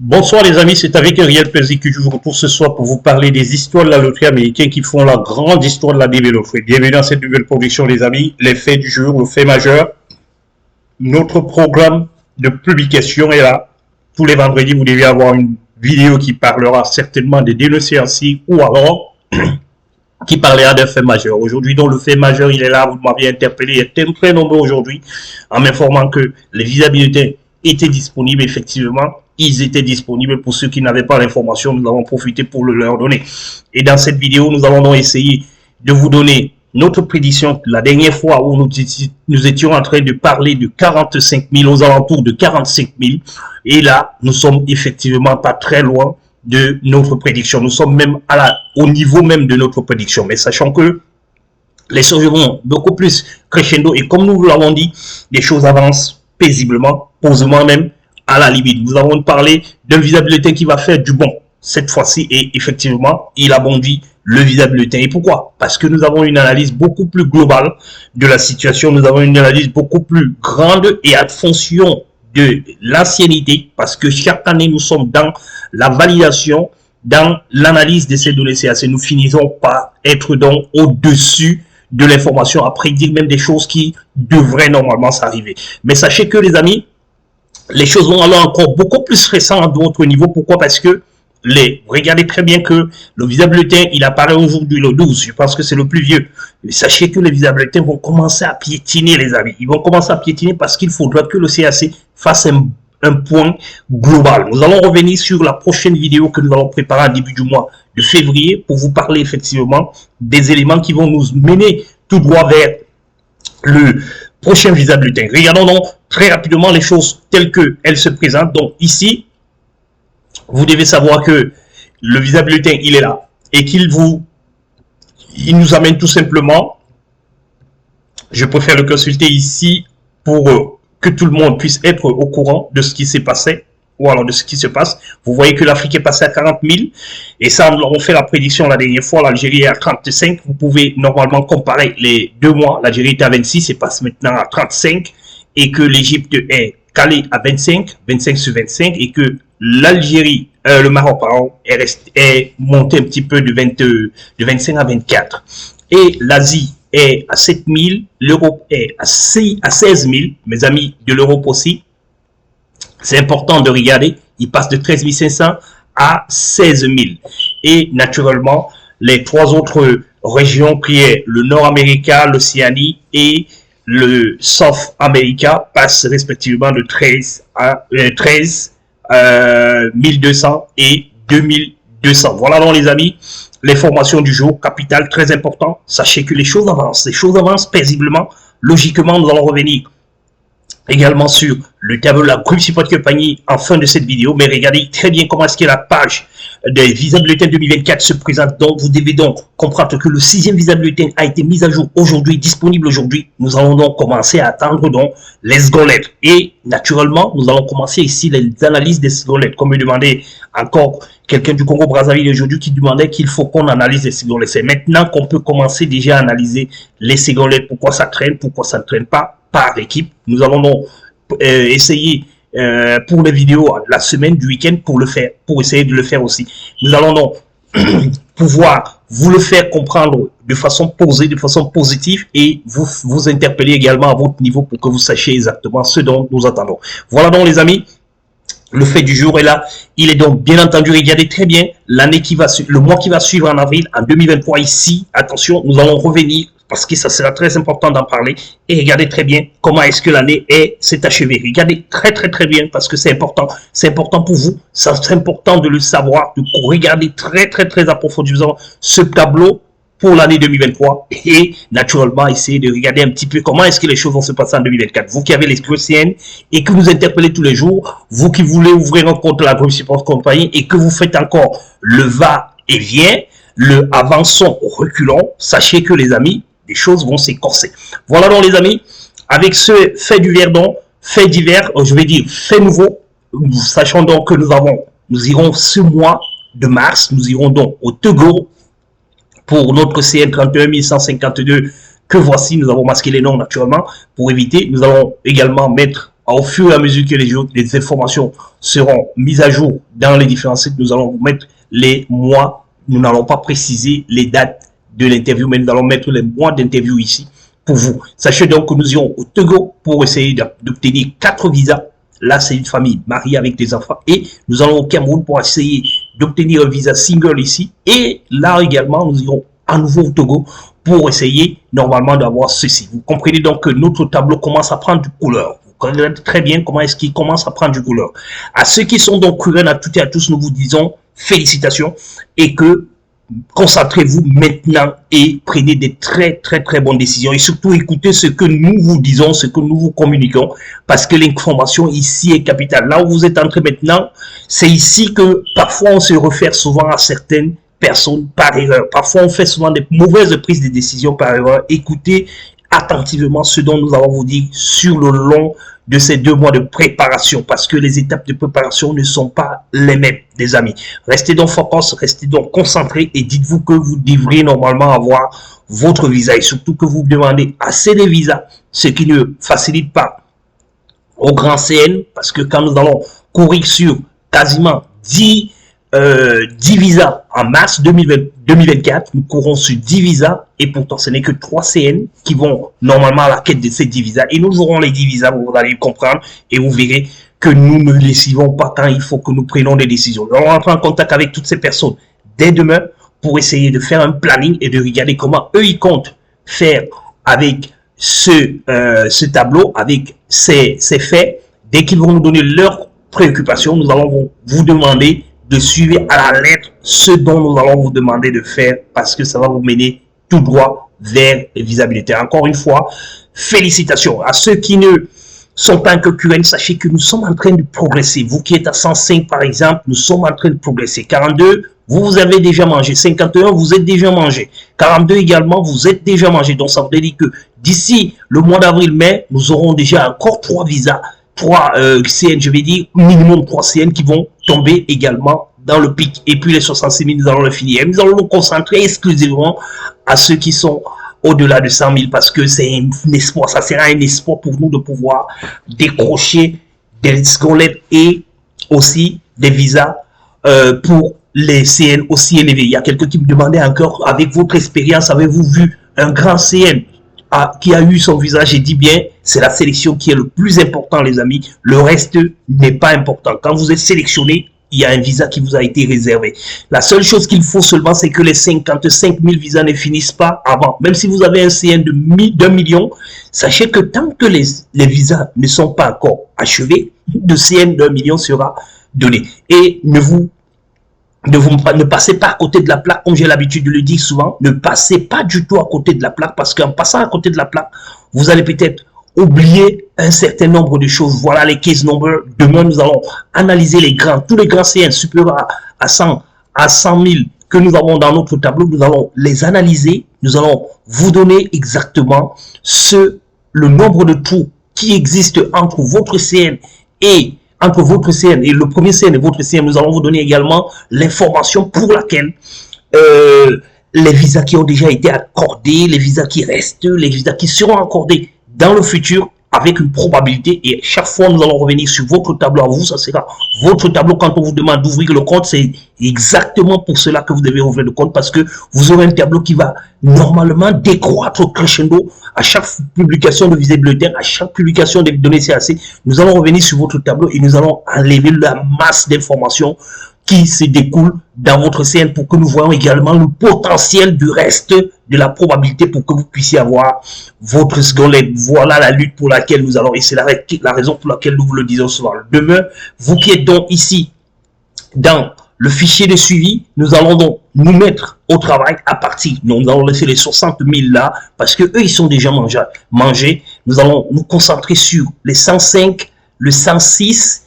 Bonsoir les amis, c'est avec un réel plaisir que je vous retrouve ce soir pour vous parler des histoires de la loterie américaine qui font la grande histoire de la développerie. Bienvenue dans cette nouvelle production les amis, les faits du jour, le fait majeur. Notre programme de publication est là. Tous les vendredis, vous devez avoir une vidéo qui parlera certainement des dénonciations ou alors qui parlera d'un fait majeur. Aujourd'hui, donc, le fait majeur, il est là, vous m'avez interpellé, il est très nombreux aujourd'hui en m'informant que les visas bulletins étaient disponibles, effectivement. Ils étaient disponibles pour ceux qui n'avaient pas l'information. Nous avons profité pour le leur donner. Et dans cette vidéo, nous allons donc essayer de vous donner notre prédiction. La dernière fois où nous étions en train de parler de 45 000 aux alentours de 45 000. Et là, nous sommes effectivement pas très loin de notre prédiction. Nous sommes même au niveau même de notre prédiction. Mais sachant que les choses vont beaucoup plus crescendo. Et comme nous vous l'avons dit, les choses avancent paisiblement, posément même, à la limite. Nous avons parlé d'un visa bulletin qui va faire du bon cette fois-ci et effectivement, il a bondi le visa bulletin. Et pourquoi? Parce que nous avons une analyse beaucoup plus globale de la situation. Nous avons une analyse beaucoup plus grande et en fonction de l'ancienneté parce que chaque année, nous sommes dans la validation, dans l'analyse de ces données CAC. Nous finissons par être donc au-dessus de l'information, à prédire même des choses qui devraient normalement s'arriver. Mais sachez que les amis, les choses vont alors encore beaucoup plus récentes à d'autres niveaux. Pourquoi? Parce que regardez très bien que le visa bulletin, il apparaît aujourd'hui le 12. Je pense que c'est le plus vieux. Mais sachez que les visa bulletins vont commencer à piétiner, les amis. Ils vont commencer à piétiner parce qu'il faudra que le CAC fasse un point global. Nous allons revenir sur la prochaine vidéo que nous allons préparer en début du mois de février pour vous parler effectivement des éléments qui vont nous mener tout droit vers le prochain visa bulletin. Regardons donc très rapidement les choses telles qu'elles se présentent. Donc ici, vous devez savoir que le visa bulletin, il est là et qu'il nous amène tout simplement, je préfère le consulter ici pour que tout le monde puisse être au courant de ce qui s'est passé ou alors de ce qui se passe. Vous voyez que l'Afrique est passée à 40 000 et ça, nous avons fait la prédiction la dernière fois. L'Algérie est à 35. Vous pouvez normalement comparer les 2 mois. L'Algérie était à 26 et passe maintenant à 35 et que l'Égypte est calée à 25 sur 25 et que l'Algérie, le Maroc, pardon, est monté un petit peu de 25 à 24. Et l'Asie est à 7 000, l'Europe est à 16 000, mes amis de l'Europe aussi. C'est important de regarder, il passe de 13 500 à 16 000. Et naturellement, les 3 autres régions qui est le Nord-Amérique, l'Océanie et le South America passent respectivement de 13 1200 et 2200. Voilà donc les amis, l'information du jour, capital, très important. Sachez que les choses avancent paisiblement. Logiquement, nous allons revenir également sur le tableau de la groupe support compagnie en fin de cette vidéo. Mais regardez très bien comment est-ce que la page des visa bulletins 2024 se présente. Donc, vous devez donc comprendre que le 6e visa bulletin a été mis à jour aujourd'hui, disponible aujourd'hui. Nous allons donc commencer à attendre donc les secondes lettres. Et naturellement, nous allons commencer ici les analyses des secondes lettres. Comme me demandait encore quelqu'un du Congo-Brazzaville aujourd'hui qui demandait qu'il faut qu'on analyse les secondes lettres. C'est maintenant qu'on peut commencer déjà à analyser les secondes lettres. Pourquoi ça traîne, pourquoi ça ne traîne pas par équipe. Nous allons donc essayer pour les vidéos la semaine du week-end pour essayer de le faire aussi. Nous allons donc pouvoir vous le faire comprendre de façon posée, de façon positive et vous interpeller également à votre niveau pour que vous sachiez exactement ce dont nous attendons. Voilà donc les amis. Le fait du jour est là. Il est donc bien entendu, regardez très bien l'année le mois qui va suivre en avril, en 2023 ici. Attention, nous allons revenir parce que ça sera très important d'en parler. Et regardez très bien comment est-ce que l'année s'est achevée. Regardez très bien parce que c'est important. C'est important pour vous. C'est important de le savoir, de regarder très approfondissant ce tableau pour l'année 2023 et naturellement essayer de regarder un petit peu comment est-ce que les choses vont se passer en 2024. Vous qui avez les CAC et que vous interpellez tous les jours, vous qui voulez ouvrir un compte à la Groupe Support Compagnie et que vous faites encore le va-et-vient, le avançons, reculons, sachez que les amis, les choses vont s'écorcer. Voilà donc les amis, avec ce fait divers, je vais dire fait nouveau, sachant donc que nous irons ce mois de mars, nous irons donc au Togo, pour notre CN 31 152 que voici, nous avons masqué les noms naturellement pour éviter. Nous allons également mettre au fur et à mesure que les informations seront mises à jour dans les différents sites, nous allons vous mettre les mois. Nous n'allons pas préciser les dates de l'interview, mais nous allons mettre les mois d'interview ici pour vous. Sachez donc que nous irons au Togo pour essayer d'obtenir 4 visas. Là, c'est une famille mariée avec des enfants. Et nous allons au Cameroun pour essayer d'obtenir un visa single ici. Et là également, nous irons à nouveau au Togo pour essayer normalement d'avoir ceci. Vous comprenez donc que notre tableau commence à prendre du couleur. Vous comprenez très bien comment est-ce qu'il commence à prendre du couleur. À ceux qui sont donc curieux, à toutes et à tous, nous vous disons félicitations et que concentrez-vous maintenant et prenez des très bonnes décisions et surtout écoutez ce que nous vous disons, ce que nous vous communiquons parce que l'information ici est capitale. Là où vous êtes entré maintenant, c'est ici que parfois on se réfère souvent à certaines personnes par erreur. Parfois on fait souvent des mauvaises prises de décision par erreur. Écoutez attentivement ce dont nous allons vous dire sur le long de ces 2 mois de préparation parce que les étapes de préparation ne sont pas les mêmes, les amis. Restez donc focus, restez donc concentrés et dites-vous que vous devriez normalement avoir votre visa et surtout que vous demandez assez de visas, ce qui ne facilite pas au grand CN parce que quand nous allons courir sur quasiment 10 visas en mars 2024, nous courons sur 10 visas et pourtant ce n'est que 3 CN qui vont normalement à la quête de ces 10 visas et nous aurons les 10 visas, vous allez comprendre et vous verrez que nous ne les suivons pas quand il faut que nous prenions des décisions. Nous allons rentrer en contact avec toutes ces personnes dès demain pour essayer de faire un planning et de regarder comment eux ils comptent faire avec ce tableau, avec ces faits. Dès qu'ils vont nous donner leurs préoccupations, nous allons vous demander de suivre à la lettre ce dont nous allons vous demander de faire parce que ça va vous mener tout droit vers les visas militaires. Encore une fois, félicitations à ceux qui ne sont pas que QN. Sachez que nous sommes en train de progresser. Vous qui êtes à 105 par exemple, nous sommes en train de progresser. 42, vous avez déjà mangé. 51, vous êtes déjà mangé. 42 également, vous êtes déjà mangé. Donc ça veut dire que d'ici le mois d'avril-mai, nous aurons déjà encore 3 visas. 3 CN, je vais dire, minimum 3 CN qui vont tomber également dans le pic. Et puis les 66 000, nous allons le finir. Et nous allons nous concentrer exclusivement à ceux qui sont au-delà de 100 000 parce que c'est un espoir. Ça sera un espoir pour nous de pouvoir décrocher des scolettes et aussi des visas pour les CN aussi élevés. Il y a quelqu'un qui me demandait encore, avec votre expérience, avez-vous vu un grand CN qui a eu son visa? J'ai dit bien, c'est la sélection qui est le plus important, les amis. Le reste n'est pas important. Quand vous êtes sélectionné, il y a un visa qui vous a été réservé. La seule chose qu'il faut seulement, c'est que les 55 000 visas ne finissent pas avant. Même si vous avez un CN d'1 million, sachez que tant que les visas ne sont pas encore achevés, le CN d'1 million sera donné. Et ne passez pas à côté de la plaque, comme j'ai l'habitude de le dire souvent. Ne passez pas du tout à côté de la plaque, parce qu'en passant à côté de la plaque, vous allez peut-être oublier un certain nombre de choses. Voilà les case numbers. Demain, nous allons analyser tous les grands CN supérieurs à 100 000 que nous avons dans notre tableau. Nous allons les analyser. Nous allons vous donner exactement le nombre de trous qui existent entre votre CN et le premier CN et votre CN. Nous allons vous donner également l'information pour laquelle les visas qui ont déjà été accordés, les visas qui restent, les visas qui seront accordés dans le futur avec une probabilité. Et chaque fois, nous allons revenir sur votre tableau à vous. Ça sera votre tableau quand on vous demande d'ouvrir le compte. C'est exactement pour cela que vous devez ouvrir le compte, parce que vous aurez un tableau qui va normalement décroître crescendo à chaque publication de visa bulletin, à chaque publication des données CAC. Nous allons revenir sur votre tableau et nous allons enlever la masse d'informations qui se découle dans votre CN pour que nous voyons également le potentiel du reste de la probabilité pour que vous puissiez avoir votre scolet. Voilà la lutte pour laquelle nous allons, et c'est la raison pour laquelle nous vous le disons souvent. Demain, vous qui êtes donc ici dans le fichier de suivi, nous allons donc nous mettre au travail à partir. Nous allons laisser les 60 000 là parce que eux ils sont déjà mangés. Nous allons nous concentrer sur les 105, le 106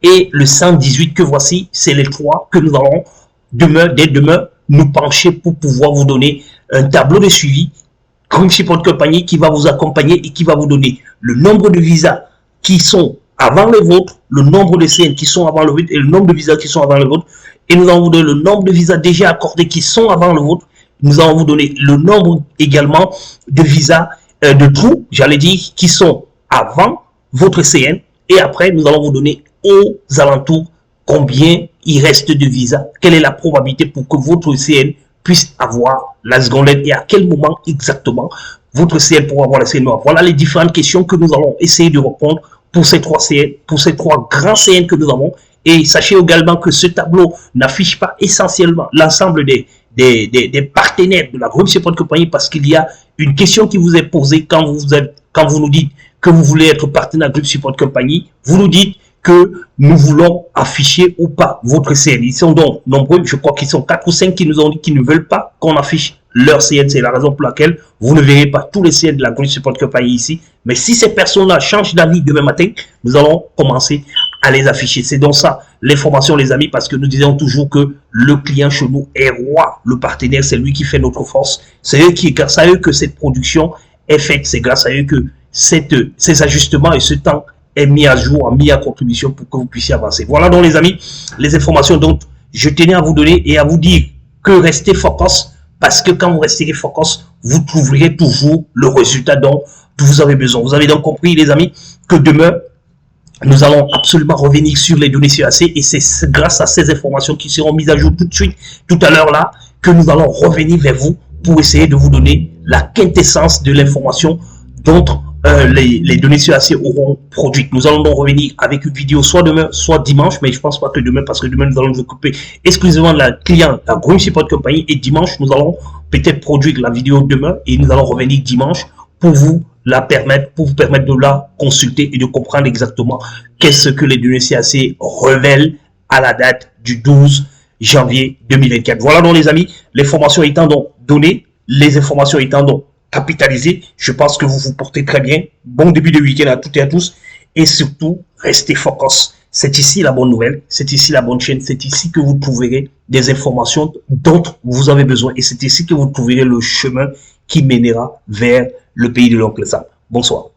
et le 118 que voici. C'est les 3 que nous allons dès demain nous pencher pour pouvoir vous donner un tableau de suivi Green Support Company qui va vous accompagner et qui va vous donner le nombre de visas qui sont avant le vôtre, le nombre de CN qui sont avant le vôtre et le nombre de visas qui sont avant le vôtre. Et nous allons vous donner le nombre de visas déjà accordés qui sont avant le vôtre. Nous allons vous donner le nombre également de visas, de trous, j'allais dire, qui sont avant votre CN Et après, nous allons vous donner aux alentours combien il reste de visa, quelle est la probabilité pour que votre CN puisse avoir la seconde lettre et à quel moment exactement votre CN pourra avoir la CN noire. Voilà les différentes questions que nous allons essayer de répondre pour ces trois CN, pour ces trois grands CN que nous avons. Et sachez également que ce tableau n'affiche pas essentiellement l'ensemble des partenaires de la Groupe Support Company parce qu'il y a une question qui vous est posée quand vous nous dites que vous voulez être partenaire de Groupe Support Company. Vous nous dites que nous voulons afficher ou pas votre CN. Ils sont donc nombreux, je crois qu'ils sont 4 ou 5 qui nous ont dit qu'ils ne veulent pas qu'on affiche leur CN. C'est la raison pour laquelle vous ne verrez pas tous les CN de la Groupe Support Company ici. Mais si ces personnes-là changent d'avis demain matin, nous allons commencer à les afficher. C'est donc ça l'information, les amis, parce que nous disons toujours que le client chez nous est roi. Le partenaire, c'est lui qui fait notre force. C'est eux qui, grâce à eux que cette production est faite. C'est grâce à eux que ces ajustements et ce temps est mis à jour, mis à contribution pour que vous puissiez avancer. Voilà donc les amis, les informations dont je tenais à vous donner et à vous dire que restez focus parce que quand vous resterez focus, vous trouverez toujours le résultat dont vous avez besoin. Vous avez donc compris les amis que demain, nous allons absolument revenir sur les données CAC et c'est grâce à ces informations qui seront mises à jour tout de suite, tout à l'heure là, que nous allons revenir vers vous pour essayer de vous donner la quintessence de l'information dont les données CAC auront produit. Nous allons donc revenir avec une vidéo soit demain, soit dimanche, mais je pense pas que demain, parce que demain, nous allons nous occuper exclusivement de la client, la Groupe Support Company, et dimanche, nous allons peut-être produire la vidéo demain, et nous allons revenir dimanche pour vous permettre de la consulter et de comprendre exactement qu'est-ce que les données CAC révèlent à la date du 12 janvier 2024. Voilà donc les amis, l'information étant donc donnée, les informations étant donc capitalisées, je pense que vous vous portez très bien. Bon début de week-end à toutes et à tous et surtout, restez focus. C'est ici la bonne nouvelle, c'est ici la bonne chaîne, c'est ici que vous trouverez des informations dont vous avez besoin et c'est ici que vous trouverez le chemin qui mènera vers le pays de l'oncle Sam. Bonsoir.